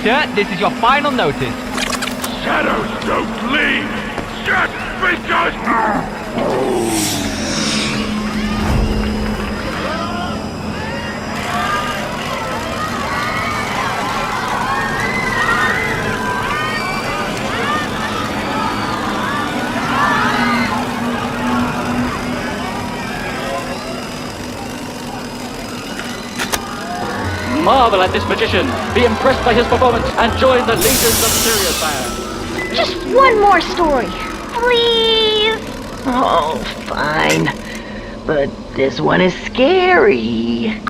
Doctor, this is your final notice. Shadows don't leave! Just because... Marvel at this magician, be impressed by his performance, and join the legions of Sirius fans. Just one more story, please. Oh, fine. But this one is scary.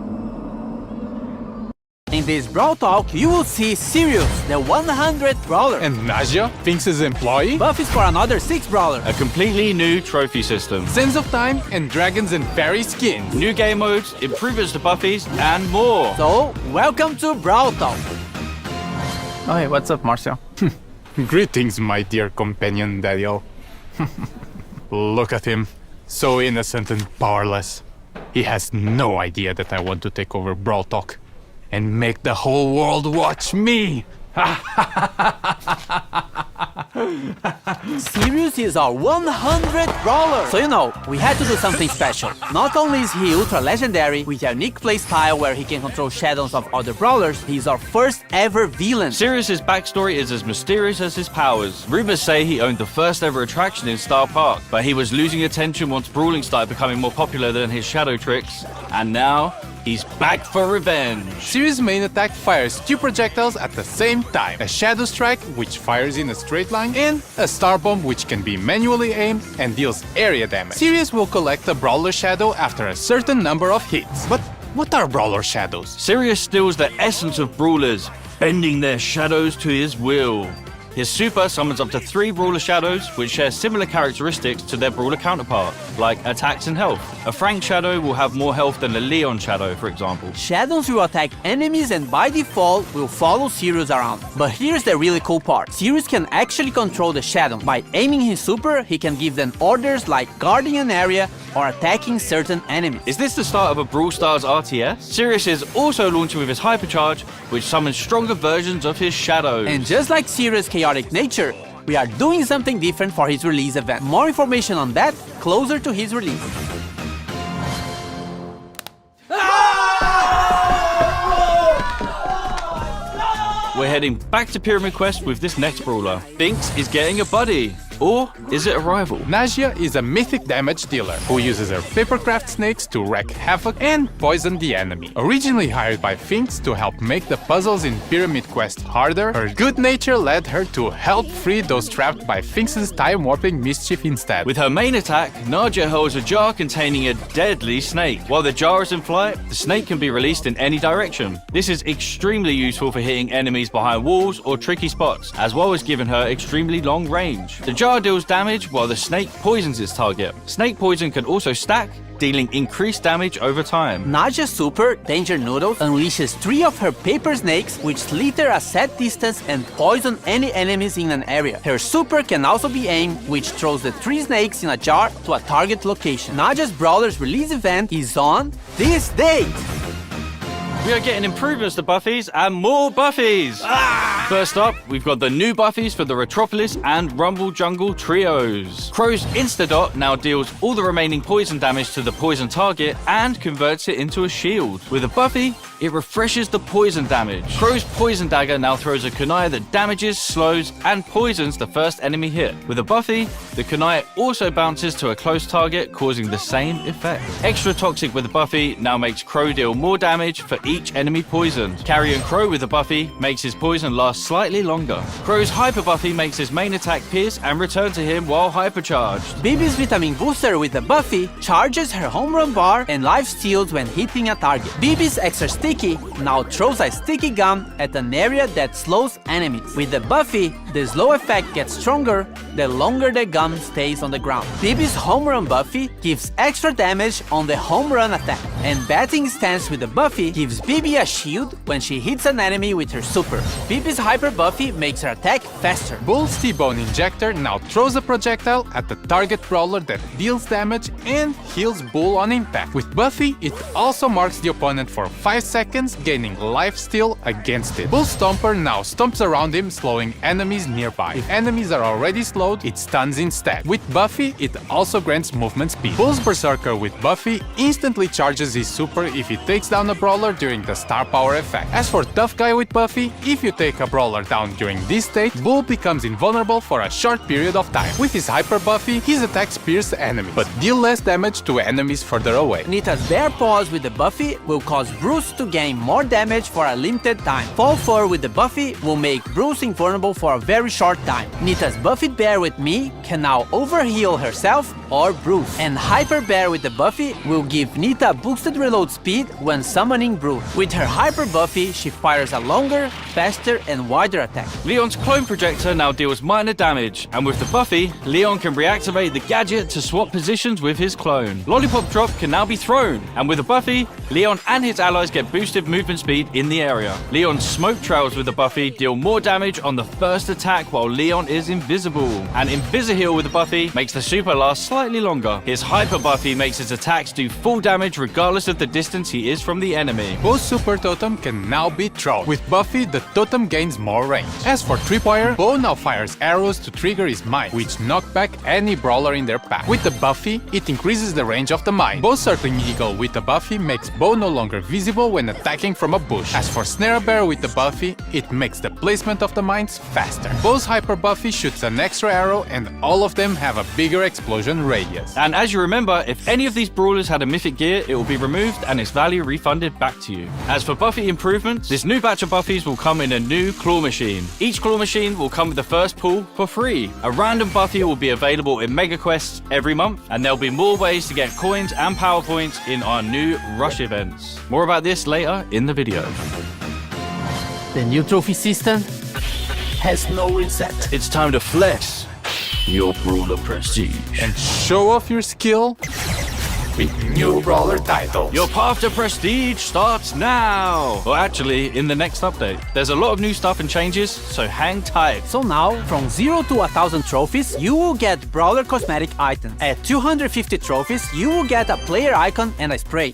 In this Brawl Talk, you will see Sirius, the 100th Brawler. And Naja, Finks' employee. Buffs for another 6 Brawlers. A completely new trophy system. Sands of Time and Dragons and Fairy skins. New game modes, improvements to buffies, and more. So, welcome to Brawl Talk. Oh, hey, what's up, Marcel? Greetings, my dear companion, Daniel. Look at him. So innocent and powerless. He has no idea that I want to take over Brawl Talk and make the whole world watch me. Sirius is our 100th Brawler. So you know, we had to do something special. Not only is he ultra legendary, with a unique playstyle where he can control shadows of other brawlers, he's our first ever villain. Sirius's backstory is as mysterious as his powers. Rumors say he owned the first ever attraction in Star Park, but he was losing attention once brawling started becoming more popular than his shadow tricks. And now, he's back for revenge. Sirius' main attack fires 2 projectiles at the same time. A Shadow Strike, which fires in a straight line, and a Star Bomb, which can be manually aimed and deals area damage. Sirius will collect a Brawler Shadow after a certain number of hits. But what are Brawler Shadows? Sirius steals the essence of brawlers, bending their shadows to his will. His super summons up to 3 Brawler Shadows, which share similar characteristics to their Brawler counterpart, like attacks and health. A Frank Shadow will have more health than a Leon Shadow, for example. Shadows will attack enemies and by default will follow Sirius around. But here's the really cool part. Sirius can actually control the Shadow. By aiming his super, he can give them orders like guarding an area or attacking certain enemies. Is this the start of a Brawl Stars RTS? Sirius is also launching with his Hypercharge, which summons stronger versions of his shadows. And just like Sirius' chaotic nature, we are doing something different for his release event. More information on that closer to his release. We're heading back to Pyramid Quest with this next brawler. Binks is getting a buddy. Or is it a rival? Naja is a mythic damage dealer who uses her papercraft snakes to wreak havoc and poison the enemy. Originally hired by Finks to help make the puzzles in Pyramid Quest harder, her good nature led her to help free those trapped by Finks' time-warping mischief instead. With her main attack, Naja holds a jar containing a deadly snake. While the jar is in flight, the snake can be released in any direction. This is extremely useful for hitting enemies behind walls or tricky spots, as well as giving her extremely long range. The jar deals damage while the snake poisons its target. Snake poison can also stack, dealing increased damage over time. Naja's super, Danger Noodles, unleashes 3 of her paper snakes which slither a set distance and poison any enemies in an area. Her super can also be aimed, which throws the 3 snakes in a jar to a target location. Naja's Brawler's release event is on this date! We are getting improvements to buffies and more buffies! First up, we've got the new buffies for the Retropolis and Rumble Jungle trios. Crow's Instadot now deals all the remaining poison damage to the poison target and converts it into a shield. With a buffy, it refreshes the poison damage. Crow's Poison Dagger now throws a kunai that damages, slows, and poisons the first enemy hit. With a buffy, the kunai also bounces to a close target, causing the same effect. Extra Toxic with a buffy now makes Crow deal more damage for each enemy poisoned. Carrion Crow with a buffy makes his poison last slightly longer. Crow's Hyper Buffy makes his main attack pierce and return to him while hypercharged. Bibi's Vitamin Booster with a buffy charges her home run bar and life steals when hitting a target. Bibi's Extra Sticky now throws a sticky gum at an area that slows enemies. With the buffy, the slow effect gets stronger the longer the gun stays on the ground. Bibi's home run buffy gives extra damage on the home run attack, and batting stance with the buffy gives Bibi a shield when she hits an enemy with her super. Bibi's hyper buffy makes her attack faster. Bull's T-Bone Injector now throws a projectile at the target brawler that deals damage and heals Bull on impact. With Buffy, it also marks the opponent for 5 seconds, gaining lifesteal against it. Bull's Stomper now stomps around him, slowing enemies nearby. If enemies are already slowed, it stuns instead. With Buffy, it also grants movement speed. Bull's Berserker with Buffy instantly charges his super if he takes down a brawler during the star power effect. As for Tough Guy with Buffy, if you take a brawler down during this state, Bull becomes invulnerable for a short period of time. With his Hyper Buffy, his attacks pierce enemies, but deal less damage to enemies further away. Nita's Bear Paws with the Buffy will cause Bruce to gain more damage for a limited time. Fall Fur with the Buffy will make Bruce invulnerable for a very short time. Nita's Buffy Bear with me can now overheal herself or Bruce. And Hyper Bear with the Buffy will give Nita boosted reload speed when summoning Bruce. With her Hyper Buffy, she fires a longer, faster and wider attack. Leon's clone projector now deals minor damage, and with the Buffy, Leon can reactivate the gadget to swap positions with his clone. Lollipop Drop can now be thrown, and with the Buffy, Leon and his allies get boosted movement speed in the area. Leon's Smoke Trails with the Buffy deal more damage on the first attack while Leon is invisible. And Invisiheal with the Buffy makes the super last slightly longer. His Hyper Buffy makes his attacks do full damage regardless of the distance he is from the enemy. Bo's Super Totem can now be thrown. With Buffy, the totem gains more range. As for Tripwire, Bo now fires arrows to trigger his mine, which knock back any brawler in their path. With the Buffy, it increases the range of the mine. Bo's Circling Eagle with the Buffy makes Bo no longer visible when attacking from a bush. As for Snare Bear with the Buffy, it makes the placement of the mines faster. Bo's Hyper Buffy shoots an extra arrow, and all of them have a bigger explosion radius. And as you remember, if any of these brawlers had a mythic gear, it will be removed and its value refunded back to you. As for Buffy improvements, this new batch of Buffies will come in a new claw machine. Each claw machine will come with the first pull for free. A random Buffy will be available in Mega Quests every month, and there'll be more ways to get coins and power points in our new Rush events. More about this later in the video. The new trophy system has no reset. It's time to flex your brawler prestige And show off your skill with new brawler title. Your path to prestige starts now! Or actually, in the next update. There's a lot of new stuff and changes, so hang tight. So now, from 0 to 1000 trophies, you will get Brawler cosmetic items. At 250 trophies, you will get a player icon and a spray.